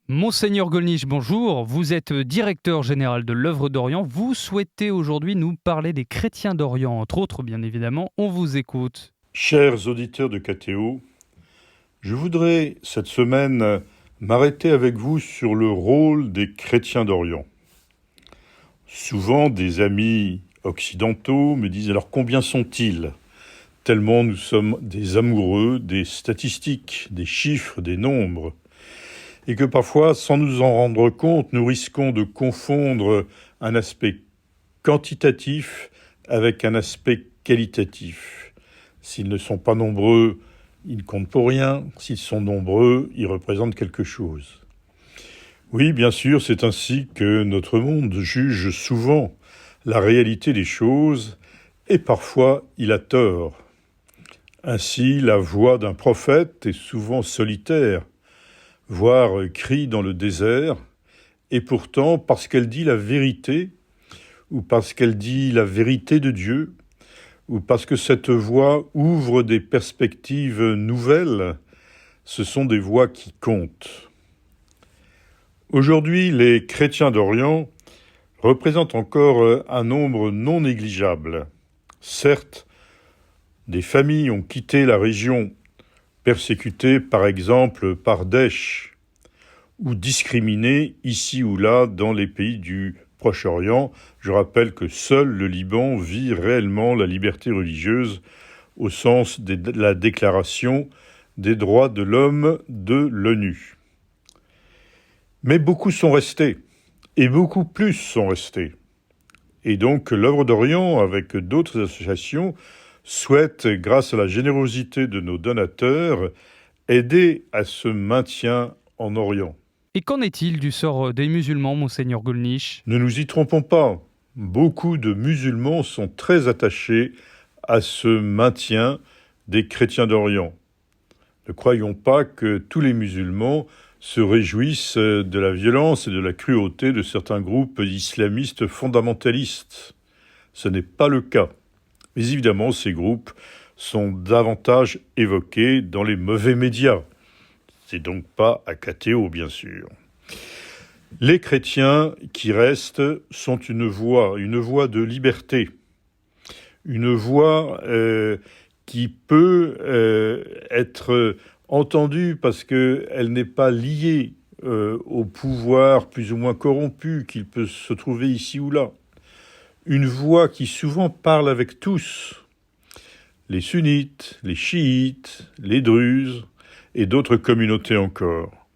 Monseigneur Golnisch, bonjour. Vous êtes directeur général de l'Œuvre d'Orient. Vous souhaitez aujourd'hui nous parler des chrétiens d'Orient, entre autres, bien évidemment. On vous écoute. Chers auditeurs de KTO, je voudrais cette semaine m'arrêter avec vous sur le rôle des chrétiens d'Orient. Souvent, des amis occidentaux me disent alors combien sont-ils ? Tellement nous sommes des amoureux des statistiques, des chiffres, des nombres. Et que parfois, sans nous en rendre compte, nous risquons de confondre un aspect quantitatif avec un aspect qualitatif. S'ils ne sont pas nombreux, ils ne comptent pour rien. S'ils sont nombreux, ils représentent quelque chose. Oui, bien sûr, c'est ainsi que notre monde juge souvent la réalité des choses, et parfois il a tort. Ainsi, la voix d'un prophète est souvent solitaire, voire crie dans le désert, et pourtant, parce qu'elle dit la vérité, ou parce qu'elle dit la vérité de Dieu, ou parce que cette voix ouvre des perspectives nouvelles, ce sont des voix qui comptent. Aujourd'hui, les chrétiens d'Orient représentent encore un nombre non négligeable. Certes, des familles ont quitté la région, persécutées par exemple par Daesh, ou discriminées ici ou là dans les pays du Proche-Orient. Je rappelle que seul le Liban vit réellement la liberté religieuse au sens de la déclaration des droits de l'homme de l'ONU. Mais beaucoup sont restés, et beaucoup plus sont restés. Et donc l'Œuvre d'Orient, avec d'autres associations, souhaite, grâce à la générosité de nos donateurs, aider à ce maintien en Orient. Et qu'en est-il du sort des musulmans, Monseigneur Golnisch ? Ne nous y trompons pas, beaucoup de musulmans sont très attachés à ce maintien des chrétiens d'Orient. Ne croyons pas que tous les musulmans se réjouissent de la violence et de la cruauté de certains groupes islamistes fondamentalistes. Ce n'est pas le cas. Mais évidemment, ces groupes sont davantage évoqués dans les mauvais médias. C'est donc pas à KTO, bien sûr. Les chrétiens qui restent sont une voix de liberté, une voix qui peut être entendue parce qu'elle n'est pas liée au pouvoir plus ou moins corrompu qu'il peut se trouver ici ou là. Une voix qui souvent parle avec tous, les sunnites, les chiites, les druzes et d'autres communautés encore.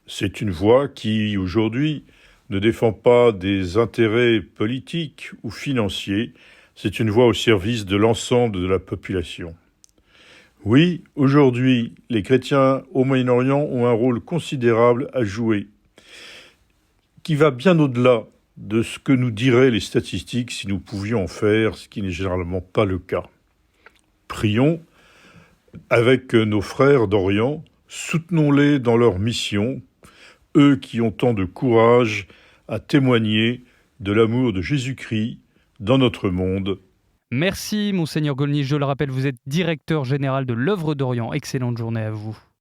C'est une voix qui, aujourd'hui, ne défend pas des intérêts politiques ou financiers, c'est une voix au service de l'ensemble de la population. Oui, aujourd'hui, les chrétiens au Moyen-Orient ont un rôle considérable à jouer, qui va bien au-delà de ce que nous diraient les statistiques si nous pouvions en faire, ce qui n'est généralement pas le cas. Prions avec nos frères d'Orient, soutenons-les dans leur mission, eux qui ont tant de courage à témoigner de l'amour de Jésus-Christ dans notre monde. Merci, Monseigneur Golnisch. Je le rappelle, vous êtes directeur général de l'Œuvre d'Orient. Excellente journée à vous.